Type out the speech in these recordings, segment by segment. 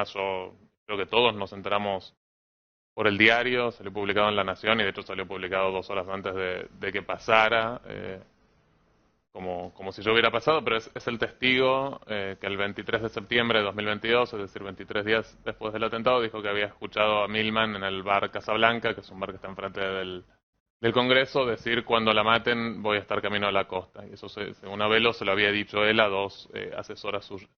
Además, yo creo que todos nos enteramos por el diario, salió publicado en La Nación y de hecho salió publicado 2 horas antes de que pasara, como si yo hubiera pasado, pero es el testigo que el 23 de septiembre de 2022, es decir, 23 días después del atentado, dijo que había escuchado a Milman en el bar Casablanca, que es un bar que está enfrente del Congreso, decir: cuando la maten voy a estar camino a la costa. Y eso, según Abelo, se lo había dicho él a 2 asesoras suyas.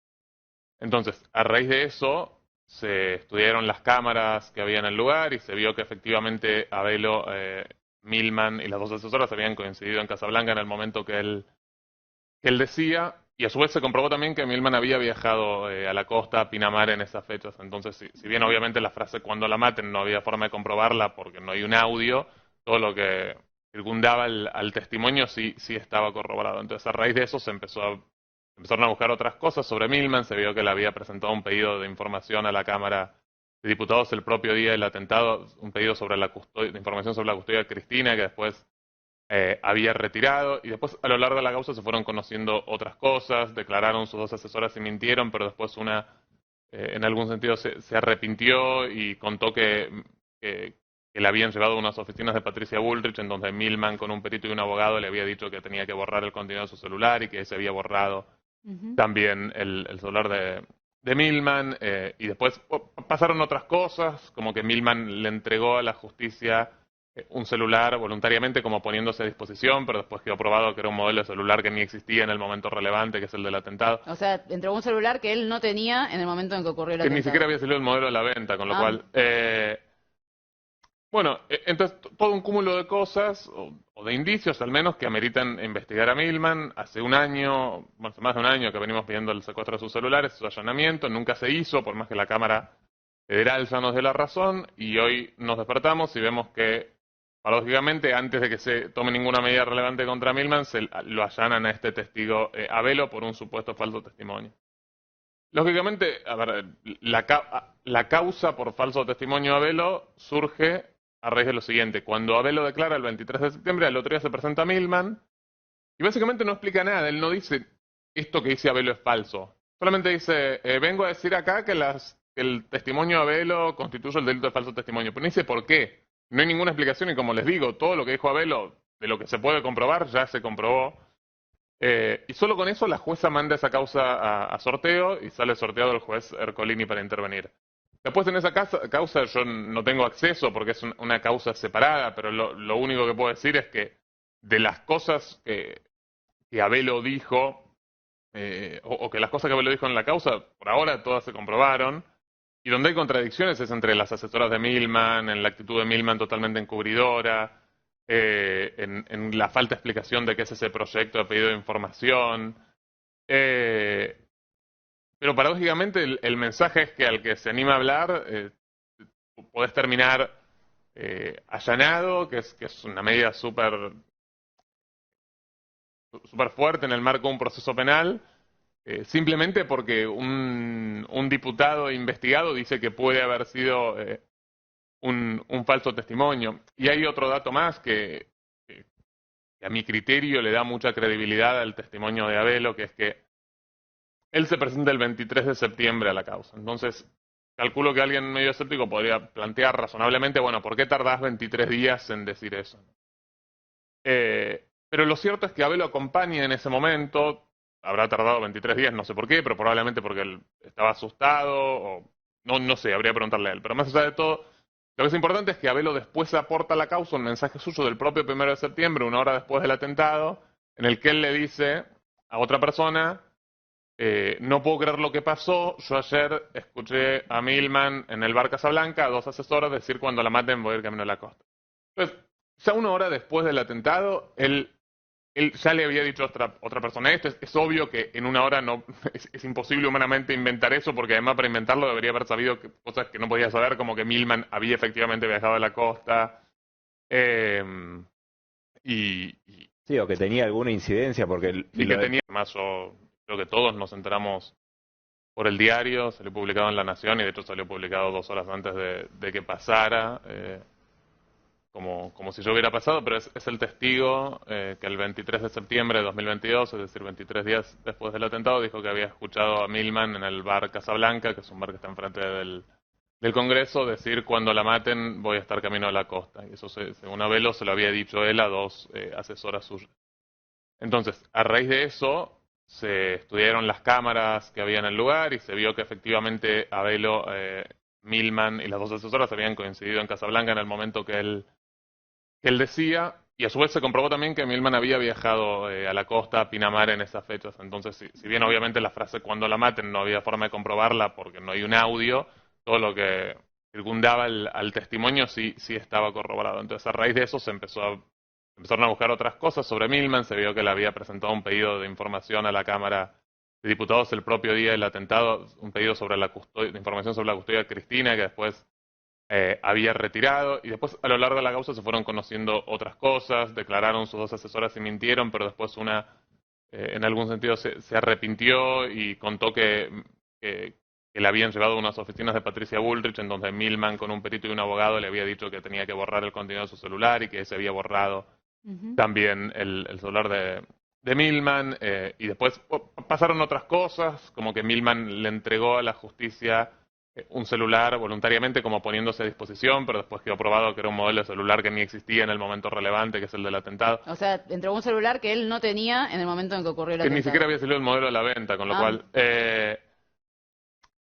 Entonces, a raíz de eso, se estudiaron las cámaras que había en el lugar y se vio que efectivamente Abelo, Milman y las 2 asesoras habían coincidido en Casablanca en el momento que él decía, y a su vez se comprobó también que Milman había viajado a la costa, a Pinamar, en esas fechas. Entonces, si bien obviamente la frase "cuando la maten" no había forma de comprobarla porque no hay un audio, todo lo que circundaba al testimonio sí estaba corroborado. Entonces, a raíz de eso empezaron a buscar otras cosas sobre Milman. Se vio que le había presentado un pedido de información a la Cámara de Diputados el propio día del atentado, un pedido sobre de información sobre la custodia de Cristina, que después había retirado, y después a lo largo de la causa se fueron conociendo otras cosas. Declararon sus 2 asesoras y mintieron, pero después una, en algún sentido, se arrepintió y contó que le habían llevado a unas oficinas de Patricia Bullrich, en donde Milman, con un perito y un abogado, le había dicho que tenía que borrar el contenido de su celular y que se había borrado también el celular de Milman, y después pasaron otras cosas, como que Milman le entregó a la justicia un celular voluntariamente, como poniéndose a disposición, pero después quedó probado que era un modelo de celular que ni existía en el momento relevante, que es el del atentado. O sea, entregó un celular que él no tenía en el momento en que ocurrió el Que ni siquiera atentado. había salido el modelo a la venta, con lo Ah, cual... bueno, entonces todo un cúmulo de cosas, o de indicios al menos, que ameritan investigar a Milman. Hace un año, bueno, hace más de un año que venimos pidiendo el secuestro de sus celulares, su allanamiento, nunca se hizo, por más que la Cámara Federal ya nos dé la razón, y hoy nos despertamos y vemos que, paradójicamente, antes de que se tome ninguna medida relevante contra Milman, lo allanan a este testigo Abelo por un supuesto falso testimonio. Lógicamente, a ver, la causa por falso testimonio a Abelo surge a raíz de lo siguiente. Cuando Abelo declara el 23 de septiembre, al otro día se presenta Milman y básicamente no explica nada. Él no dice: esto que dice Abelo es falso. Solamente dice: vengo a decir acá que el testimonio de Abelo constituye el delito de falso testimonio. Pero no dice por qué. No hay ninguna explicación, y como les digo, todo lo que dijo Abelo, de lo que se puede comprobar, ya se comprobó. Y solo con eso la jueza manda esa causa a sorteo y sale sorteado el juez Ercolini para intervenir. Después, en esa causa yo no tengo acceso porque es una causa separada, pero lo único que puedo decir es que de las cosas que Abelo dijo, o que las cosas que Abelo dijo en la causa, por ahora todas se comprobaron. Y donde hay contradicciones es entre las asesoras de Milman, en la actitud de Milman totalmente encubridora, en la falta de explicación de qué es ese proyecto de pedido de información. Eh, pero paradójicamente el mensaje es que al que se anima a hablar, podés terminar allanado, que es una medida súper fuerte en el marco de un proceso penal, simplemente porque un diputado investigado dice que puede haber sido un falso testimonio. Y hay otro dato más que a mi criterio le da mucha credibilidad al testimonio de Abelo, que es que él se presenta el 23 de septiembre a la causa. Entonces, calculo que alguien medio escéptico podría plantear razonablemente: bueno, ¿por qué tardás 23 días en decir eso? Pero lo cierto es que Abelo acompaña en ese momento. Habrá tardado 23 días, no sé por qué, pero probablemente porque él estaba asustado, o no sé, habría que preguntarle a él. Pero más allá de todo, lo que es importante es que Abelo después aporta a la causa un mensaje suyo del propio 1 de septiembre, una hora después del atentado, en el que él le dice a otra persona: no puedo creer lo que pasó, yo ayer escuché a Milman en el bar Casablanca, a 2 asesoras, decir: cuando la maten voy a ir camino a la costa. Entonces, ya una hora después del atentado, él ya le había dicho a otra persona esto. Es obvio que en una hora no es imposible humanamente inventar eso, porque además para inventarlo debería haber sabido cosas que no podía saber, como que Milman había efectivamente viajado a la costa, eh, y Sí, o que tenía alguna incidencia, porque que tenía... Además, yo creo que todos nos enteramos por el diario, salió publicado en La Nación y de hecho salió publicado 2 horas antes de que pasara. como si yo hubiera pasado, pero es el testigo que el 23 de septiembre de 2022, es decir, 23 días después del atentado, dijo que había escuchado a Milman en el bar Casablanca, que es un bar que está enfrente del Congreso, decir: cuando la maten voy a estar camino a la costa. Y eso, según Abelo, se lo había dicho él a dos asesoras suyas. Entonces, a raíz de eso, se estudiaron las cámaras que había en el lugar y se vio que efectivamente Abelo, Milman y las dos asesoras habían coincidido en Casablanca en el momento que él decía, y a su vez se comprobó también que Milman había viajado a la costa, a Pinamar, en esas fechas. Entonces, si bien obviamente la frase "cuando la maten" no había forma de comprobarla porque no hay un audio, todo lo que circundaba al testimonio sí estaba corroborado. Entonces, a raíz de eso empezaron a buscar otras cosas sobre Milman. Se vio que le había presentado un pedido de información a la Cámara de Diputados el propio día del atentado, un pedido sobre de información sobre la custodia de Cristina, que después había retirado, y después a lo largo de la causa se fueron conociendo otras cosas. Declararon sus dos asesoras y mintieron, pero después una en algún sentido se arrepintió y contó que le habían llevado a unas oficinas de Patricia Bullrich, en donde Milman, con un perito y un abogado, le había dicho que tenía que borrar el contenido de su celular y que se había borrado también el celular de Milman, y después pasaron otras cosas, como que Milman le entregó a la justicia un celular voluntariamente, como poniéndose a disposición, pero después quedó probado que era un modelo de celular que ni existía en el momento relevante, que es el del atentado. O sea, entregó un celular que él no tenía en el momento en que ocurrió el Que atentado. ni siquiera había salido el modelo a la venta, con lo cual...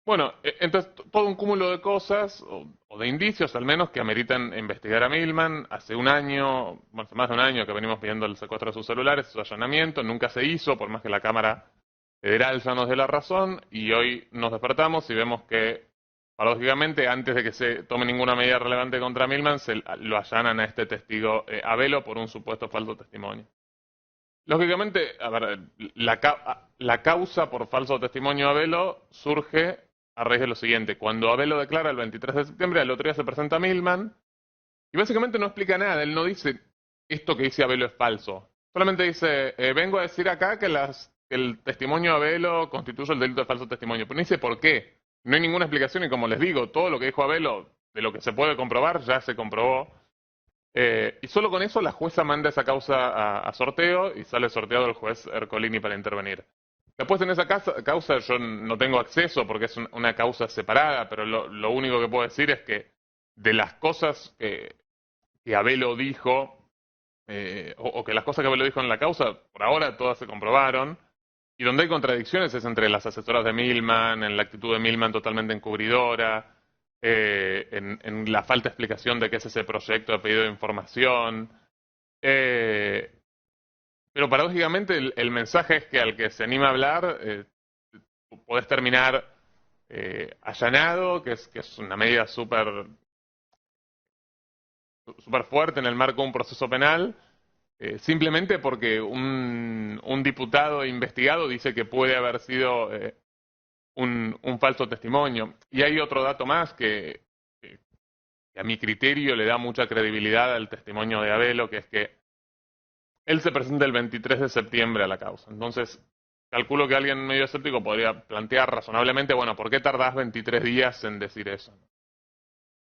Bueno, entonces todo un cúmulo de cosas, o de indicios al menos, que ameritan investigar a Milman. Hace un año, bueno, hace más de un año que venimos pidiendo el secuestro de sus celulares, su allanamiento, nunca se hizo, por más que la Cámara Federal ya nos dé la razón, y hoy nos despertamos y vemos que, paradójicamente, antes de que se tome ninguna medida relevante contra Milman, lo allanan a este testigo Abelo por un supuesto falso testimonio. Lógicamente, a ver, la causa por falso testimonio a Abelo surge a raíz de lo siguiente. Cuando Abelo declara el 23 de septiembre, al otro día se presenta Milman y básicamente no explica nada. Él no dice: esto que dice Abelo es falso. Solamente dice: vengo a decir acá que el testimonio de Abelo constituye el delito de falso testimonio. Pero no dice por qué. No hay ninguna explicación, y como les digo, todo lo que dijo Abelo, de lo que se puede comprobar, ya se comprobó. Y solo con eso la jueza manda esa causa a sorteo, y sale sorteado el juez Ercolini para intervenir. Después, en esa causa yo no tengo acceso porque es una causa separada, pero lo único que puedo decir es que de las cosas que Abelo dijo, o que las cosas que Abelo dijo en la causa, por ahora todas se comprobaron, y donde hay contradicciones es entre las asesoras de Milman, en la actitud de Milman totalmente encubridora, en la falta de explicación de qué es ese proyecto de pedido de información. Pero paradójicamente el mensaje es que al que se anima a hablar, podés terminar allanado, que es una medida súper fuerte en el marco de un proceso penal, simplemente porque un diputado investigado dice que puede haber sido un falso testimonio. Y hay otro dato más que a mi criterio le da mucha credibilidad al testimonio de Abelo, que es que él se presenta el 23 de septiembre a la causa. Entonces, calculo que alguien medio escéptico podría plantear razonablemente: bueno, ¿por qué tardás 23 días en decir eso?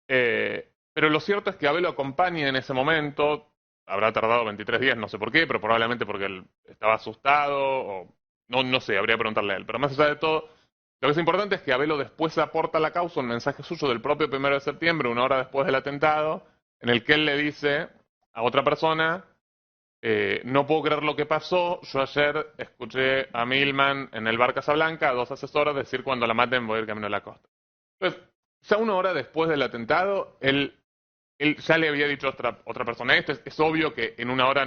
Pero lo cierto es que Abelo acompaña en ese momento. Habrá tardado 23 días, no sé por qué, pero probablemente porque él estaba asustado, o no sé, habría que preguntarle a él. Pero más allá de todo, lo que es importante es que Abelo después aporta a la causa un mensaje suyo del propio 1 de septiembre, una hora después del atentado, en el que él le dice a otra persona: no puedo creer lo que pasó, yo ayer escuché a Milman en el bar Casablanca, a dos asesoras, decir: cuando la maten voy a ir camino a la costa. Entonces, ya una hora después del atentado, él ya le había dicho a otra persona esto. Es obvio que en una hora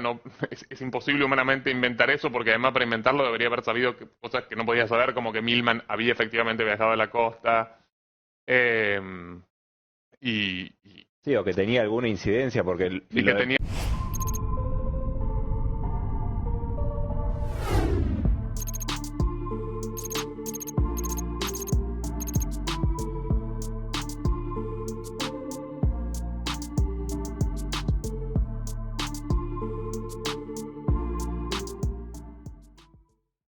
es imposible humanamente inventar eso, porque además para inventarlo debería haber sabido cosas que no podía saber, como que Milman había efectivamente viajado a la costa. Sí, o que tenía alguna incidencia, porque y que tenía